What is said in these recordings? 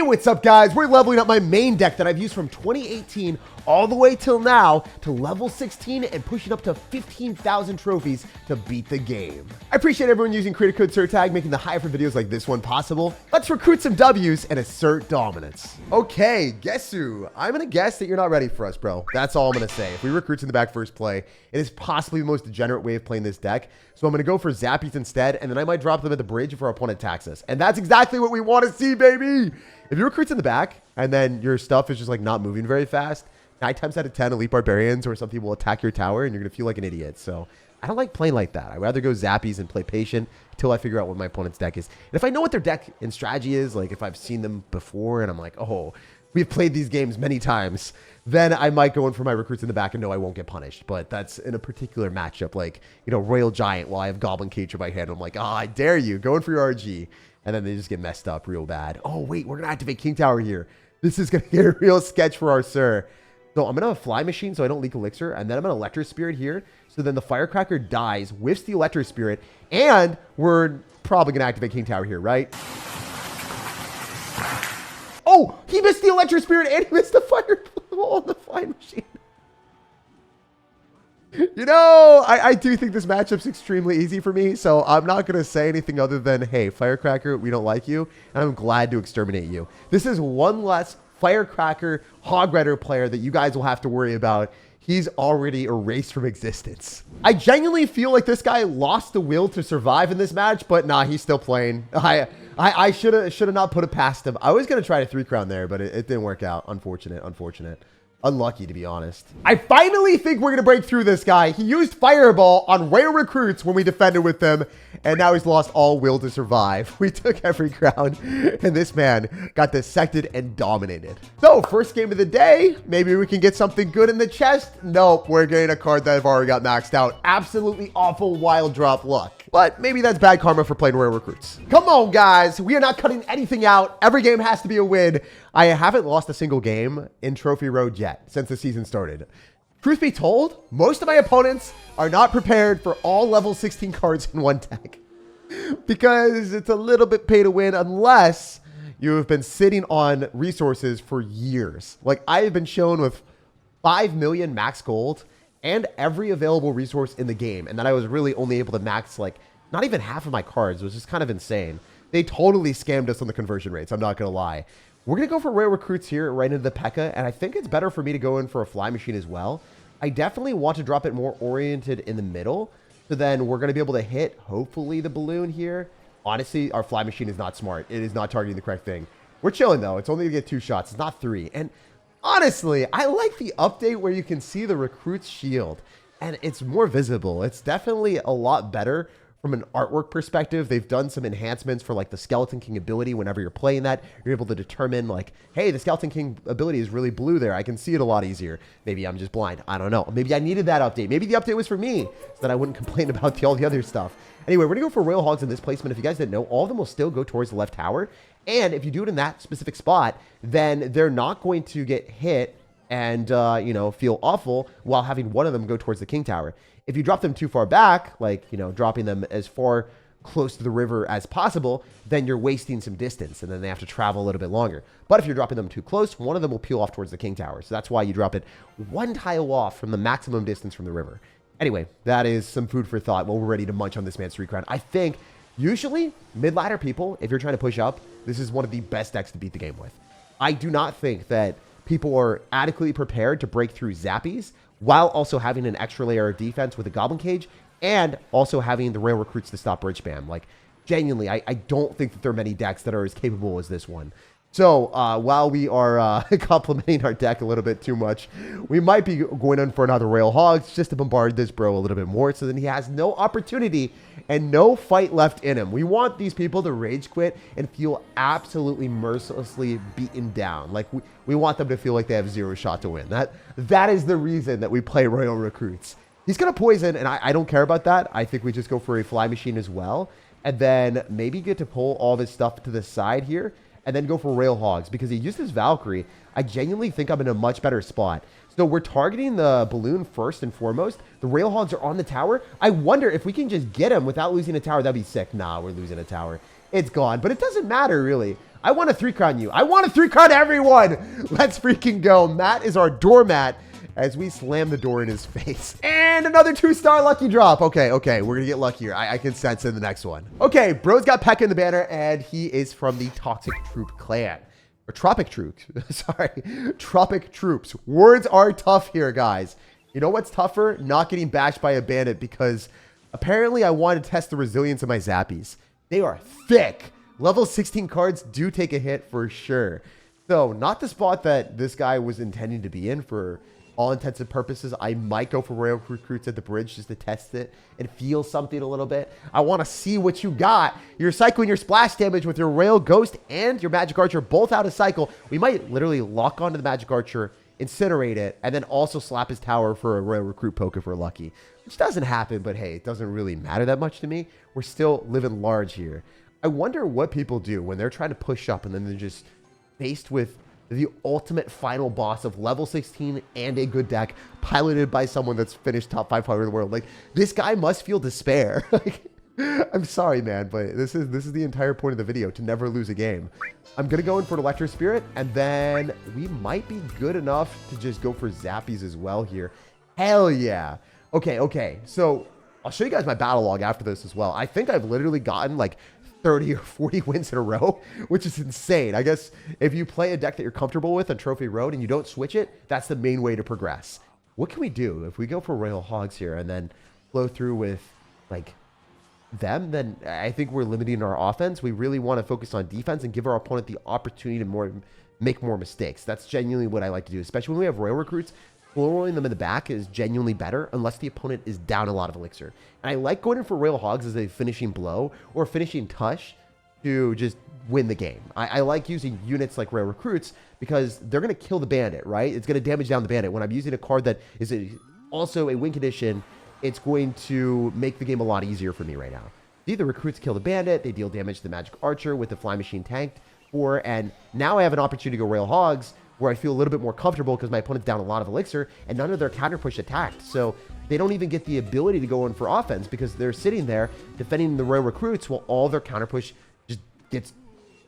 What's up, guys? We're leveling up my main deck that I've used from 2018 all the way till now to level 16 and pushing up to 15,000 trophies to beat the game. I appreciate everyone using creator code SirTag, making the hyper videos like this one possible. Let's recruit some W's and assert dominance. Okay, guess who? I'm gonna guess that you're not ready for us, bro. That's all I'm gonna say. If we recruits in the back first play, it is possibly the most degenerate way of playing this deck. So I'm gonna go for Zappies instead, and then I might drop them at the bridge if our opponent attacks us. And that's exactly what we want to see, baby. If you recruits in the back and then your stuff is just like not moving very fast, 9 times out of 10, elite barbarians or something will attack your tower and you're going to feel like an idiot. So I don't like playing like that. I'd rather go Zappies and play patient until I figure out what my opponent's deck is. And if I know what their deck and strategy is, like if I've seen them before and I'm like, oh, we've played these games many times, then I might go in for my recruits in the back and know I won't get punished. But that's in a particular matchup, like, you know, Royal Giant while I have Goblin Cage in my hand. I'm like, oh, I dare you. Go in for your RG. And then they just get messed up real bad. Oh, wait, we're going to activate King Tower here. This is going to get a real sketch for our Sir. So I'm going to Fly Machine so I don't leak Elixir. And then I'm going to Electro Spirit here. So then the Firecracker dies, whiffs the Electro Spirit. And we're probably going to activate King Tower here, right? Oh, he missed the Electro Spirit and he missed the Fire on the Fly Machine. You know, I do think this matchup's extremely easy for me, so I'm not going to say anything other than, hey, Firecracker, we don't like you, and I'm glad to exterminate you. This is one less Firecracker Hog Rider player that you guys will have to worry about. He's already erased from existence. I genuinely feel like this guy lost the will to survive in this match, but nah, he's still playing. I should have not put it past him. I was going to try to 3-crown there, but it didn't work out. Unfortunate. Unlucky, to be honest. I finally think we're going to break through this guy. He used Fireball on rare recruits when we defended with them, and now he's lost all will to survive. We took every crown, and this man got dissected and dominated. So, first game of the day. Maybe we can get something good in the chest. Nope, we're getting a card that I've already got maxed out. Absolutely awful wild drop luck. But maybe that's bad karma for playing rare recruits. Come on, guys. We are not cutting anything out. Every game has to be a win. I haven't lost a single game in Trophy Road yet since the season started. Truth be told, most of my opponents are not prepared for all level 16 cards in one deck because it's a little bit pay to win unless you have been sitting on resources for years. Like I have been shown with 5 million max gold and every available resource in the game, and then I was really only able to max like not even half of my cards, which is kind of insane. They totally scammed us on the conversion rates, I'm not gonna lie. We're going to go for rare recruits here right into the P.E.K.K.A. And I think it's better for me to go in for a Fly Machine as well. I definitely want to drop it more oriented in the middle. So then we're going to be able to hit, hopefully, the balloon here. Honestly, our Fly Machine is not smart. It is not targeting the correct thing. We're chilling, though. It's only to get 2 shots. It's not 3. And honestly, I like the update where you can see the recruit's shield. And it's more visible. It's definitely a lot better. From an artwork perspective, they've done some enhancements for like the Skeleton King ability. Whenever you're playing that, you're able to determine like, hey, the Skeleton King ability is really blue there. I can see it a lot easier. Maybe I'm just blind. I don't know. Maybe I needed that update. Maybe the update was for me so that I wouldn't complain about all the other stuff. Anyway, we're going to go for Royal Hogs in this placement. If you guys didn't know, all of them will still go towards the left tower. And if you do it in that specific spot, then they're not going to get hit and, you know, feel awful while having one of them go towards the King Tower. If you drop them too far back, like, you know, dropping them as far close to the river as possible, then you're wasting some distance and then they have to travel a little bit longer. But if you're dropping them too close, one of them will peel off towards the King Tower. So that's why you drop it 1 tile off from the maximum distance from the river. Anyway, that is some food for thought while we're ready to munch on this man's 3-crown. I think usually mid-ladder people, if you're trying to push up, this is one of the best decks to beat the game with. I do not think that people are adequately prepared to break through Zappies while also having an extra layer of defense with a Goblin Cage and also having the rare recruits to stop bridge spam. Like, genuinely, I don't think that there are many decks that are as capable as this one. So, while we are complimenting our deck a little bit too much, we might be going in for another Royal Hogs just to bombard this bro a little bit more so then he has no opportunity and no fight left in him. We want these people to rage quit and feel absolutely mercilessly beaten down. Like, we want them to feel like they have 0 shot to win. That is the reason that we play Royal Recruits. He's going to poison, and I don't care about that. I think we just go for a Fly Machine as well, and then maybe get to pull all of his stuff to the side here, and then go for Royal Hogs because he used his Valkyrie. I genuinely think I'm in a much better spot. So we're targeting the balloon first and foremost. The Rail Hogs are on the tower. I wonder if we can just get him without losing a tower. That'd be sick. Nah, we're losing a tower. It's gone, but it doesn't matter, really. I want to 3-crown you. I want to 3-crown everyone. Let's freaking go. Matt is our doormat as we slam the door in his face. And another 2-star lucky drop. Okay, we're going to get luckier. I can sense in the next one. Okay, bro's got Pekka in the banner, and he is from the Toxic Troop clan. Or Tropic Troops. Sorry. Tropic Troops. Words are tough here, guys. You know what's tougher? Not getting bashed by a bandit, because apparently I wanted to test the resilience of my zappies. They are thick. Level 16 cards do take a hit for sure. So, not the spot that this guy was intending to be in for all intents and purposes. I might go for Royal Recruits at the bridge just to test it and feel something a little bit. I want to see what you got. You're cycling your splash damage with your Royal Ghost and your Magic Archer both out of cycle. We might literally lock onto the Magic Archer, incinerate it, and then also slap his tower for a Royal Recruit poke if we're lucky. Which doesn't happen, but hey, it doesn't really matter that much to me. We're still living large here. I wonder what people do when they're trying to push up and then they're just faced with the ultimate final boss of level 16 and a good deck piloted by someone that's finished top 500 in the world. Like, this guy must feel despair. Like, I'm sorry, man, but this is the entire point of the video, to never lose a game. I'm going to go in for an Electro Spirit, and then we might be good enough to just go for Zappies as well here. Hell yeah. Okay. So I'll show you guys my battle log after this as well. I think I've literally gotten like 30 or 40 wins in a row, which is insane. I guess if you play a deck that you're comfortable with on Trophy Road and you don't switch it, that's the main way to progress. What can we do if we go for Royal Hogs here and then flow through with like them? Then I think we're limiting our offense. We really want to focus on defense and give our opponent the opportunity to make more mistakes. That's genuinely what I like to do, especially when we have Royal Recruits. Rolling them in the back is genuinely better unless the opponent is down a lot of elixir. And I like going in for Royal Hogs as a finishing blow or finishing touch to just win the game. I like using units like Royal Recruits because they're going to kill the bandit, right? It's going to damage down the bandit. When I'm using a card that is also a win condition, it's going to make the game a lot easier for me right now. See, the Recruits kill the bandit. They deal damage to the Magic Archer with the Fly Machine tanked for. And now I have an opportunity to go Royal Hogs, where I feel a little bit more comfortable because my opponent's down a lot of elixir and none of their counter push attacked. So they don't even get the ability to go in for offense because they're sitting there defending the Royal Recruits while all their counter push just gets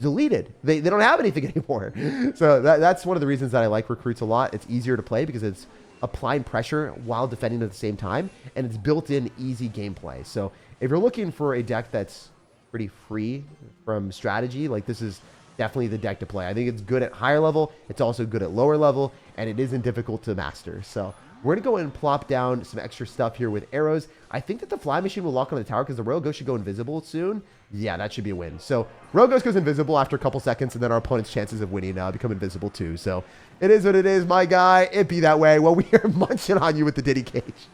deleted. They don't have anything anymore. So that's one of the reasons that I like Recruits a lot. It's easier to play because it's applying pressure while defending at the same time, and it's built-in easy gameplay. So if you're looking for a deck that's pretty free from strategy, like this is definitely the deck to play. I think it's good at higher level. It's also good at lower level, and it isn't difficult to master. So we're going to go in and plop down some extra stuff here with arrows. I think that the Fly Machine will lock on the tower because the Royal Ghost should go invisible soon. Yeah, that should be a win. So Royal Ghost goes invisible after a couple seconds, and then our opponent's chances of winning become invisible too. So it is what it is, my guy. It be that way. Well, we are munching on you with the Diddy Cage.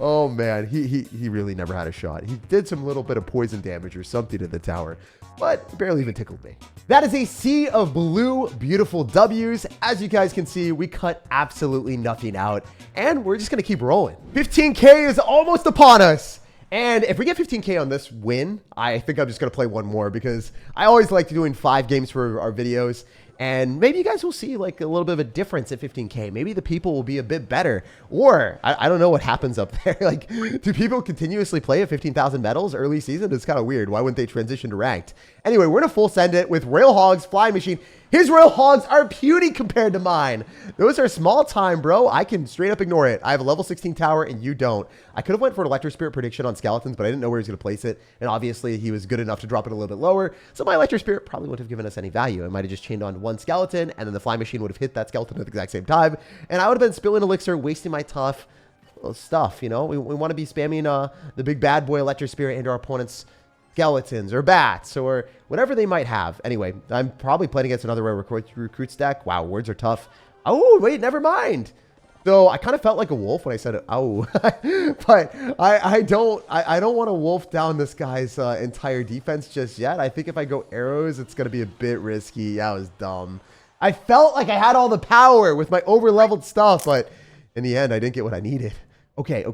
Oh, man. He really never had a shot. He did some little bit of poison damage or something to the tower, but barely even tickled me. That is a sea of blue, beautiful W's. As you guys can see, we cut absolutely nothing out, and we're just going to keep rolling. 15K is almost upon us. And if we get 15K on this win, I think I'm just going to play one more because I always like doing 5 games for our videos. And maybe you guys will see like a little bit of a difference at 15K. Maybe the people will be a bit better. Or I don't know what happens up there. Like, do people continuously play at 15,000 medals early season? It's kind of weird. Why wouldn't they transition to ranked? Anyway, we're going to full send it with Royal Hogs, Flying Machine. His Royal Hogs are puny compared to mine. Those are small time, bro. I can straight up ignore it. I have a level 16 tower and you don't. I could have went for an Electro Spirit prediction on Skeletons, but I didn't know where he was going to place it. And obviously he was good enough to drop it a little bit lower. So my Electro Spirit probably wouldn't have given us any value. I might have just chained on one skeleton and then the Fly Machine would have hit that skeleton at the exact same time. And I would have been spilling elixir, wasting my tough stuff, you know? We want to be spamming the big bad boy Electro Spirit into our opponent's skeletons or bats or whatever they might have. Anyway, I'm probably playing against another Royal Recruits deck. Wow, words are tough. Oh, wait, never mind. So I kind of felt like a wolf when I said it. Oh, but I don't want to wolf down this guy's entire defense just yet. I think if I go arrows, it's going to be a bit risky. That was dumb. I felt like I had all the power with my over-leveled stuff, but in the end, I didn't get what I needed. Okay.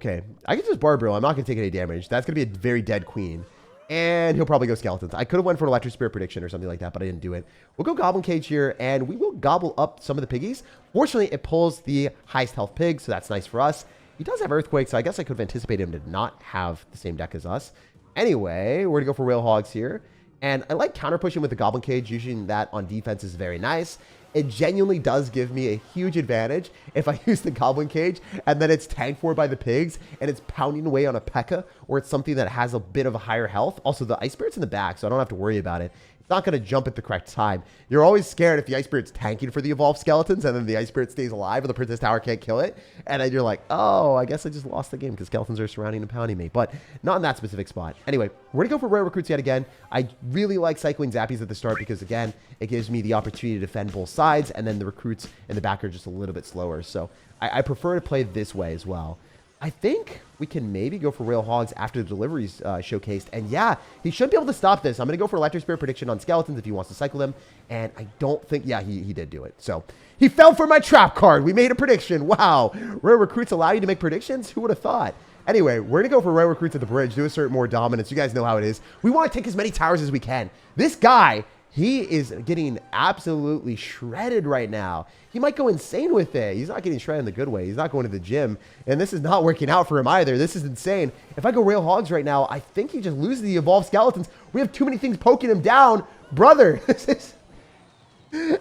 I can just Barbarian. I'm not going to take any damage. That's going to be a very dead queen. And he'll probably go Skeletons. I could have went for an Electric Spirit prediction or something like that, but I didn't do it. We'll go Goblin Cage here, and we will gobble up some of the piggies. Fortunately, it pulls the highest health pig, so that's nice for us. He does have Earthquake, so I guess I could have anticipated him to not have the same deck as us. Anyway, we're going to go for Royal Hogs here. And I like counter pushing with the Goblin Cage. Using that on defense is very nice. It genuinely does give me a huge advantage if I use the Goblin Cage and then it's tanked for by the pigs and it's pounding away on a P.E.K.K.A. or it's something that has a bit of a higher health. Also, the Ice Spirit's in the back, so I don't have to worry about it. It's not going to jump at the correct time. You're always scared if the Ice Spirit's tanking for the evolved skeletons and then the Ice Spirit stays alive and the Princess Tower can't kill it. And then you're like, oh, I guess I just lost the game because skeletons are surrounding and pounding me. But not in that specific spot. Anyway, we're going to go for rare recruits yet again. I really like cycling Zappies at the start because, again, it gives me the opportunity to defend both sides. And then the recruits in the back are just a little bit slower. So I prefer to play this way as well. I think we can maybe go for Rail Hogs after the deliveries showcased. And yeah, he should be able to stop this. I'm going to go for Electric Spirit prediction on skeletons if he wants to cycle them. And I don't think, yeah, he did do it. So he fell for my trap card. We made a prediction. Wow. Rare recruits allow you to make predictions? Who would have thought? Anyway, we're going to go for rare recruits at the bridge, do assert more dominance. You guys know how it is. We want to take as many towers as we can. This guy, he is getting absolutely shredded right now. He might go insane with it. He's not getting shredded in the good way. He's not going to the gym. And this is not working out for him either. This is insane. If I go Rail Hogs right now, I think he just loses the evolved skeletons. We have too many things poking him down. Brother, this is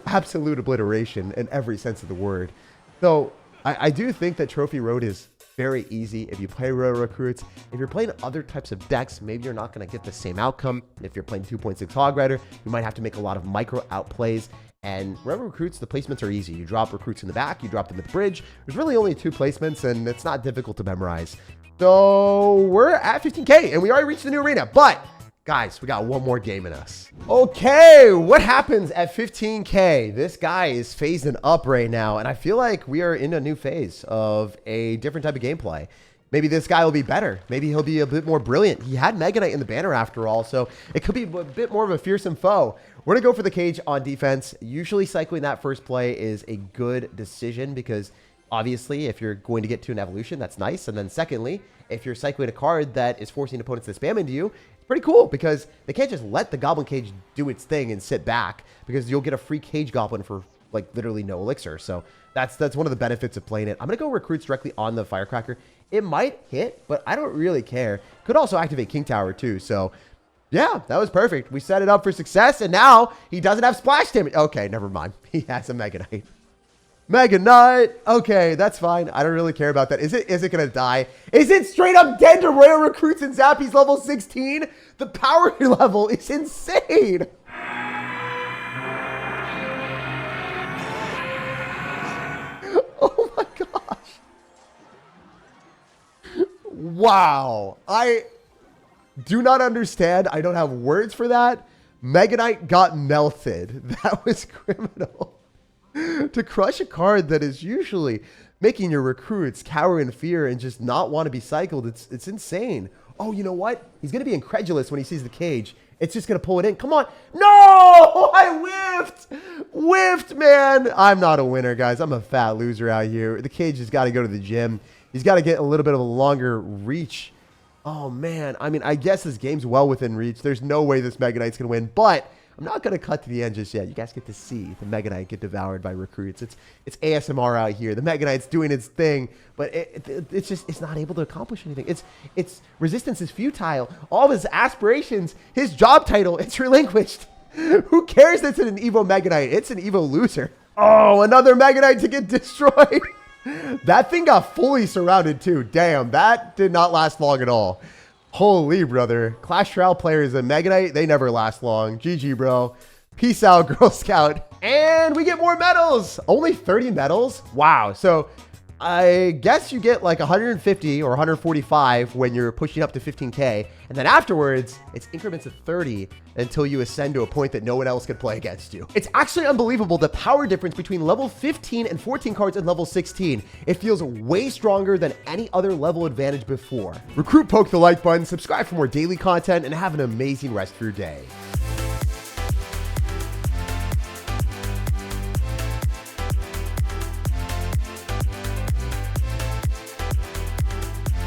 absolute obliteration in every sense of the word. So I do think that Trophy Road is very easy if you play rare recruits. If you're playing other types of decks, maybe you're not going to get the same outcome. If you're playing 2.6 Hog Rider, you might have to make a lot of micro outplays. And rare recruits, the placements are easy. You drop recruits in the back, you drop them at the bridge. There's really only 2 placements, and it's not difficult to memorize. So we're at 15K, and we already reached the new arena. But guys, we got one more game in us. Okay, what happens at 15K? This guy is phasing up right now, and I feel like we are in a new phase of a different type of gameplay. Maybe this guy will be better. Maybe he'll be a bit more brilliant. He had Mega Knight in the banner after all, so it could be a bit more of a fearsome foe. We're going to go for the cage on defense. Usually cycling that first play is a good decision because obviously if you're going to get to an evolution, that's nice. And then secondly, if you're cycling a card that is forcing opponents to spam into you, pretty cool because they can't just let the Goblin Cage do its thing and sit back because you'll get a free Cage Goblin for like literally no elixir. So that's one of the benefits of playing it. I'm going to go recruits directly on the Firecracker. It might hit, but I don't really care. Could also activate King Tower too. So yeah, that was perfect. We set it up for success and now he doesn't have splash damage. Okay, never mind. He has a Mega Knight. Mega Knight. Okay, that's fine. I don't really care about that. Is it going to die? Is it straight up dead to rare recruits and Zappies level 16? The power level is insane. Oh my gosh. Wow. I do not understand. I don't have words for that. Mega Knight got melted. That was criminal. To crush a card that is usually making your recruits cower in fear and just not want to be cycled, it's insane. Oh, you know what? He's going to be incredulous when he sees the cage. It's just going to pull it in. Come on. No! I whiffed! Whiffed, man! I'm not a winner, guys. I'm a fat loser out here. The cage has got to go to the gym. He's got to get a little bit of a longer reach. Oh, man. I mean, I guess this game's well within reach. There's no way this Mega Knight's going to win, but I'm not going to cut to the end just yet. You guys get to see the Mega Knight get devoured by recruits. It's ASMR out here. The Mega Knight's doing its thing, but it's not able to accomplish anything. Its resistance is futile. All of his aspirations, his job title, it's relinquished. Who cares that it's an Evo Mega Knight? It's an Evo loser. Oh, another Mega Knight to get destroyed. That thing got fully surrounded too. Damn, that did not last long at all. Holy brother. Clash Royale players and Mega Knight, they never last long. GG, bro. Peace out, Girl Scout. And we get more medals. Only 30 medals? Wow. So I guess you get like 150 or 145 when you're pushing up to 15K. And then afterwards, it's increments of 30 until you ascend to a point that no one else can play against you. It's actually unbelievable the power difference between level 15 and 14 cards and level 16. It feels way stronger than any other level advantage before. Recruit, poke the like button, subscribe for more daily content, and have an amazing rest of your day.